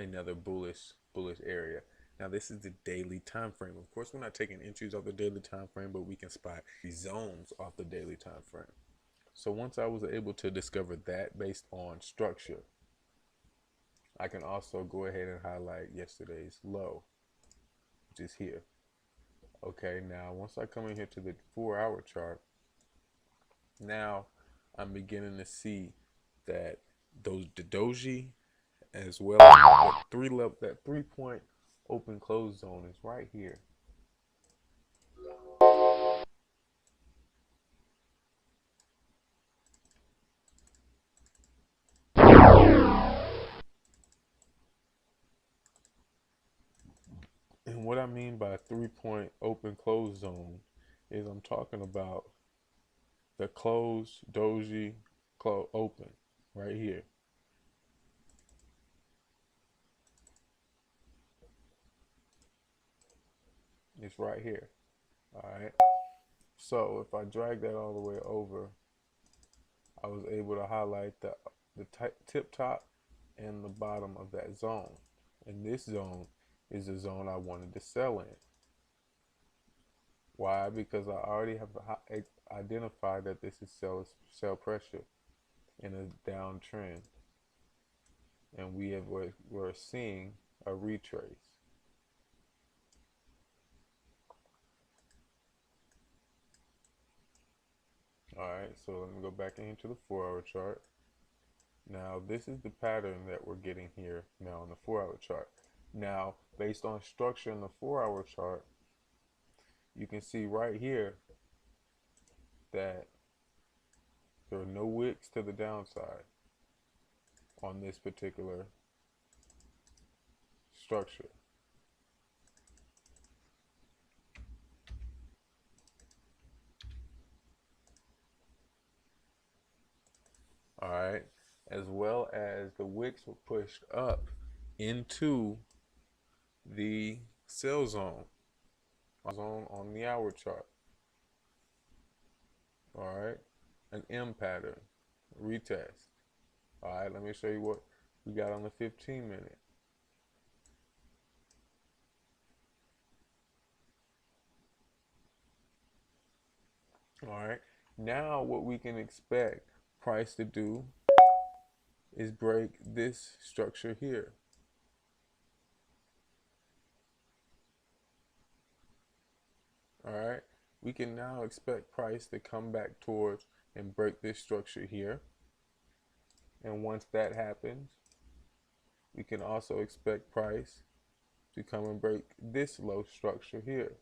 another bullish area. Now this is the daily time frame. Of course, we're not taking entries off the daily time frame, but we can spot the zones off the daily time frame. So once I was able to discover that based on structure, I can also go ahead and highlight yesterday's low, which is here. Okay, now once I come in here to the 4-hour chart, now I'm beginning to see that the doji, as well as that 3 point open close zone is right here. And what I mean by 3 point open close zone is I'm talking about the close doji close open right here. It's right here. All right. So if I drag that all the way over, I was able to highlight the tip top and the bottom of that zone. And this zone is the zone I wanted to sell in. Why? Because I already have identified that this is sell pressure in a downtrend, and we're seeing a retrace. All right, so let me go back into the 4-hour chart. Now this is the pattern that we're getting here now on the 4-hour chart. Now, based on structure in the 4-hour chart, you can see right here that there are no wicks to the downside on this particular structure. All right, as well as the wicks were pushed up into the sell zone on the hour chart. All right, an M pattern retest. All right, let me show you what we got on the 15-minute. All right, now what we can expect price to do is break this structure here. All right, we can now expect price to come back towards and break this structure here. And once that happens, we can also expect price to come and break this low structure here.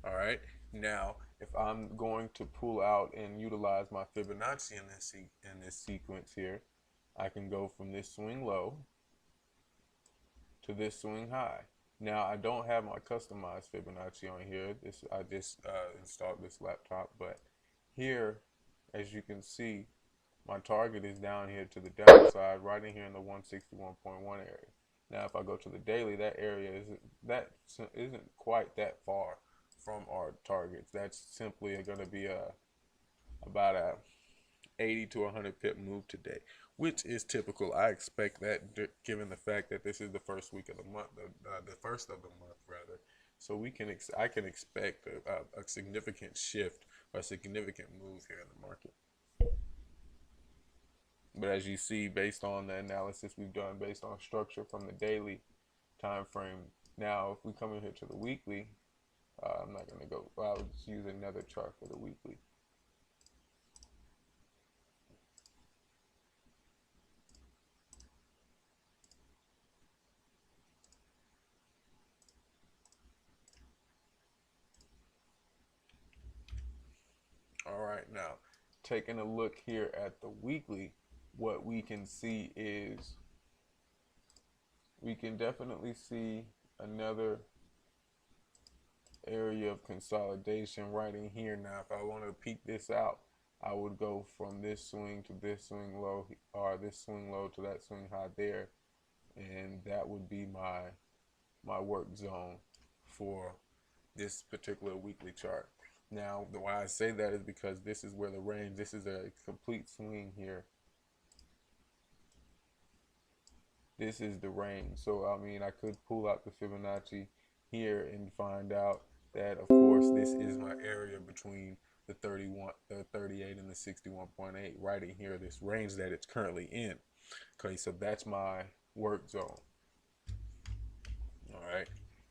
All right. Now, if I'm going to pull out and utilize my Fibonacci in this sequence here, I can go from this swing low to this swing high. Now, I don't have my customized Fibonacci on here. I just installed this laptop, but here, as you can see, my target is down here to the downside, right in here in the 161.1 area. Now, if I go to the daily, that area isn't quite that far from our targets. That's simply going to be about a 80 to 100 pip move today, which is typical. I expect that given the fact that this is the first week of the month, the first of the month rather. So I can expect a significant shift or a significant move here in the market. But as you see, based on the analysis we've done, based on structure from the daily time frame, now if we come in here to the weekly, I'm not going to go, I'll just use another chart for the weekly. All right, now taking a look here at the weekly, what we can see is we can definitely see another area of consolidation right in here. Now, if I wanted to peek this out, I would go from this swing to this swing low, or this swing low to that swing high there, and that would be my work zone for this particular weekly chart. Now, the why I say that is because this is where the range, this is a complete swing here. This is the range. So, I mean, I could pull out the Fibonacci here and find out that, of course, this is my area between the 38 and the 61.8 right in here, this range that it's currently in. Okay, so that's my work zone. All right.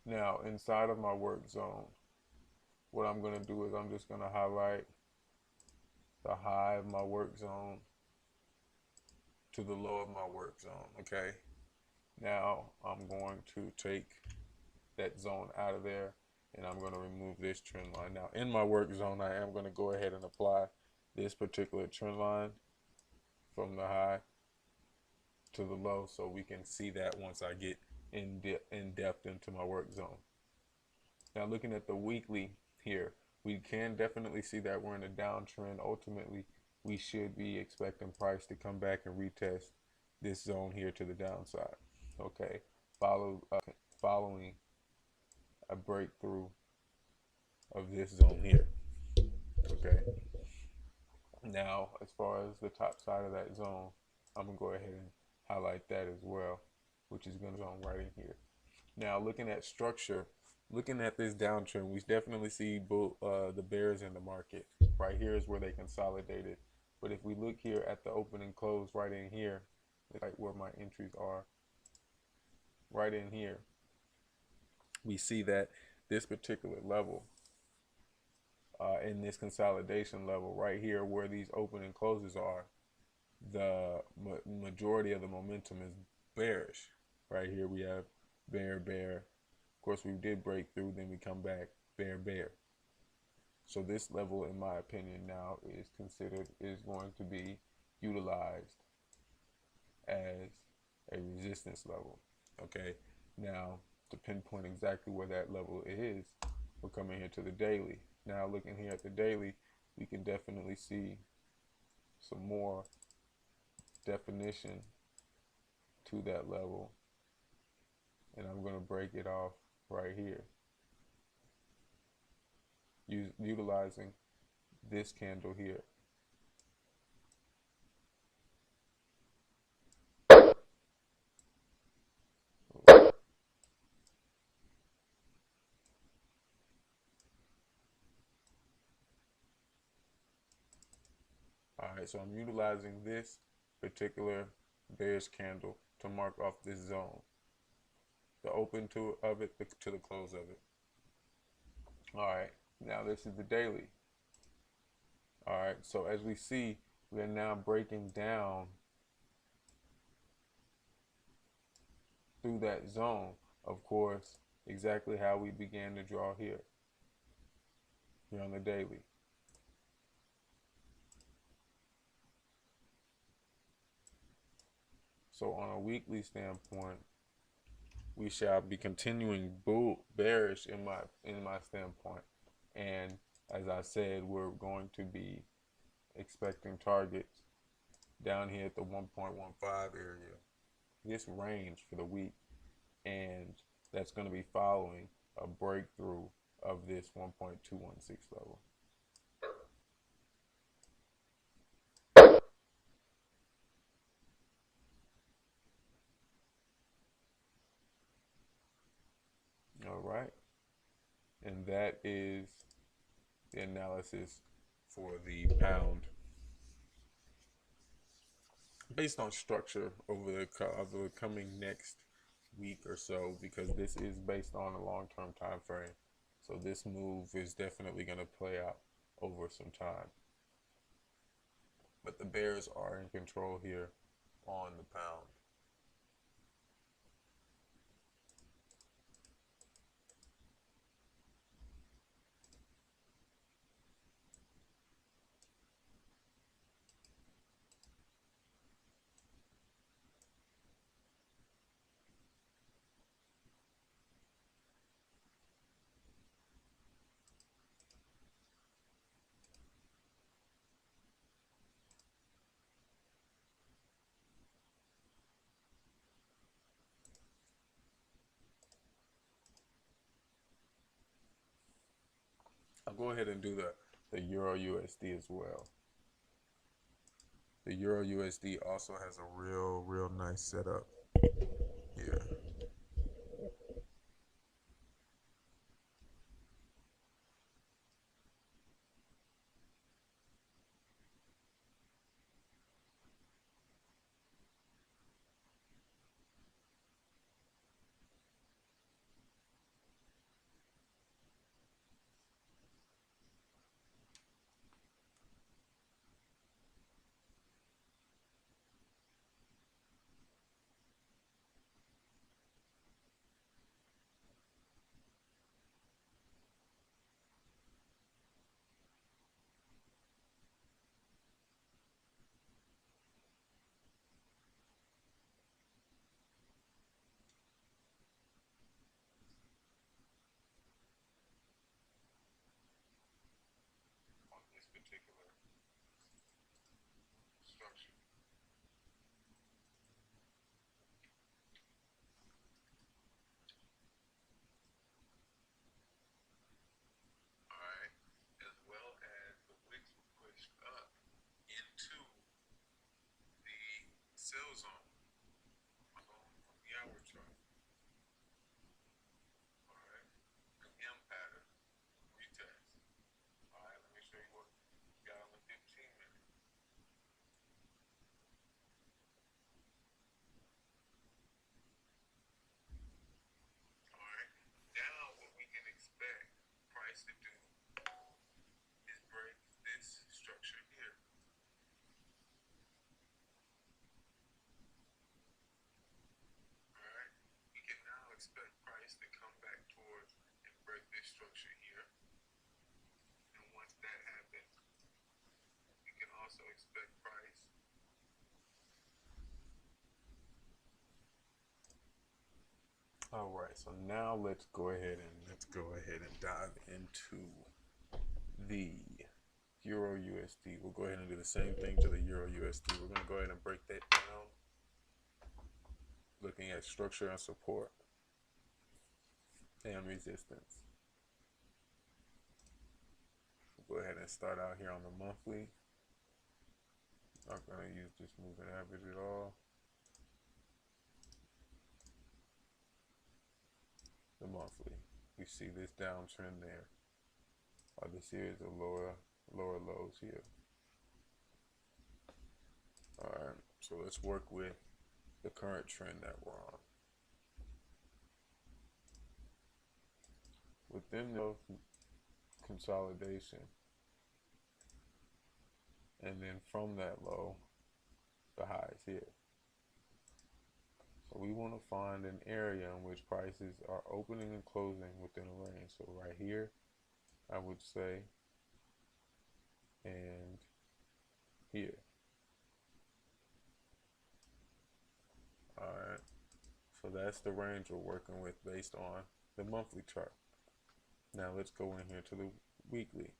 Now, inside of my work zone, what I'm going to do is I'm just going to highlight the high of my work zone to the low of my work zone. Okay. Now, I'm going to take that zone out of there, and I'm going to remove this trend line. Now, in my work zone, I am going to go ahead and apply this particular trend line from the high to the low, so we can see that once I get in depth into my work zone. Now, looking at the weekly here, we can definitely see that we're in a downtrend. Ultimately, we should be expecting price to come back and retest this zone here to the downside. Okay, following a breakthrough of this zone here. Okay, now as far as the top side of that zone, I'm gonna go ahead and highlight that as well, which is gonna zone right in here. Now, looking at structure, looking at this downtrend, we definitely see the bears in the market. Right here is where they consolidated. But if we look here at the open and close right in here, like where my entries are, right in here, we see that this particular level, in this consolidation level right here where these open and closes are, the majority of the momentum is bearish. Right here we have bear, bear. Of course, we did break through, then we come back, bear, bear. So this level, in my opinion, now is going to be utilized as a resistance level. Okay, now to pinpoint exactly where that level is, we're coming here to the daily. Now, looking here at the daily, we can definitely see some more definition to that level, and I'm going to break it off right here, utilizing this candle here. All right, so I'm utilizing this particular bearish candle to mark off this zone, the open of it to the close of it. All right, now this is the daily. All right, so as we see, we are now breaking down through that zone, of course, exactly how we began to draw here on the daily. So on a weekly standpoint, we shall be continuing bearish in my standpoint, and as I said, we're going to be expecting targets down here at the 1.15 area, this range for the week, and that's going to be following a breakthrough of this 1.216 level. All right, and that is the analysis for the pound based on structure over the coming next week or so, because this is based on a long-term time frame. So this move is definitely going to play out over some time. But the bears are in control here on the pound. go ahead and do the Euro USD as well. The Euro USD also has a real nice setup here. On this particular structure. Alright, as well as the wicks were pushed up into the sell zone on the hour chart. Alright, an M pattern retest. Alright, let me show you what we got on the 15-minute. Alright, now what we can expect price to do is break this structure here. Alright, we can now expect price to come back towards and break this structure here. And once that happens, we can also expect price All right, so now let's go ahead and dive into the Euro USD. We'll go ahead and do the same thing to the Euro USD. We're going to go ahead and break that down, looking at structure and support and resistance. We'll go ahead and start out here on the monthly. Not going to use this moving average at all. The monthly, we see this downtrend there. This here is the lower lows here. All right, so let's work with the current trend that we're on. Within the consolidation, and then from that low, the highs here. So we want to find an area in which prices are opening and closing within a range. So right here, I would say, and here. All right, so that's the range we're working with based on the monthly chart. Now let's go in here to the weekly.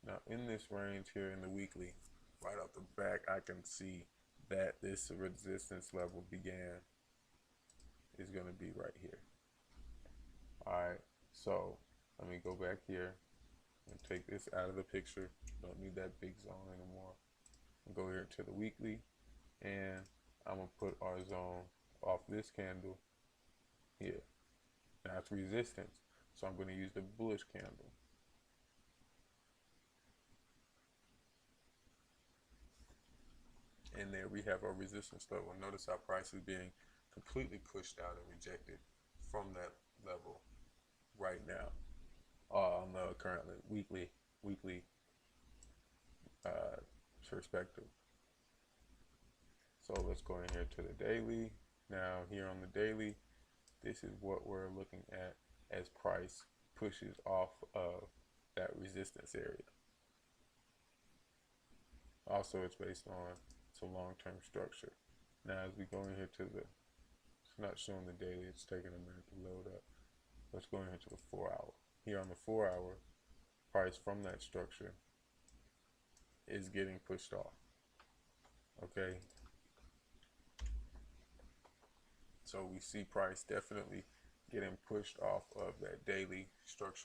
Now in this range here in the weekly, right off the back, I can see that this resistance level is going to be right here. All right, so let me go back here and take this out of the picture. Don't need that big zone anymore. Go here to the weekly, and I'm going to put our zone off this candle here. Now it's resistance, so I'm going to use the bullish candle. And there we have our resistance level. Notice how price is being completely pushed out and rejected from that level right now on the currently weekly perspective. So let's go in here to the daily. Now here on the daily, this is what we're looking at as price pushes off of that resistance area. Also, it's based on some long-term structure. Now as we go in here to it's not showing the daily, it's taking a minute to load up. Let's go in here to the 4 hour. Here on the 4 hour, price from that structure is getting pushed off. Okay. So we see price definitely getting pushed off of that daily structure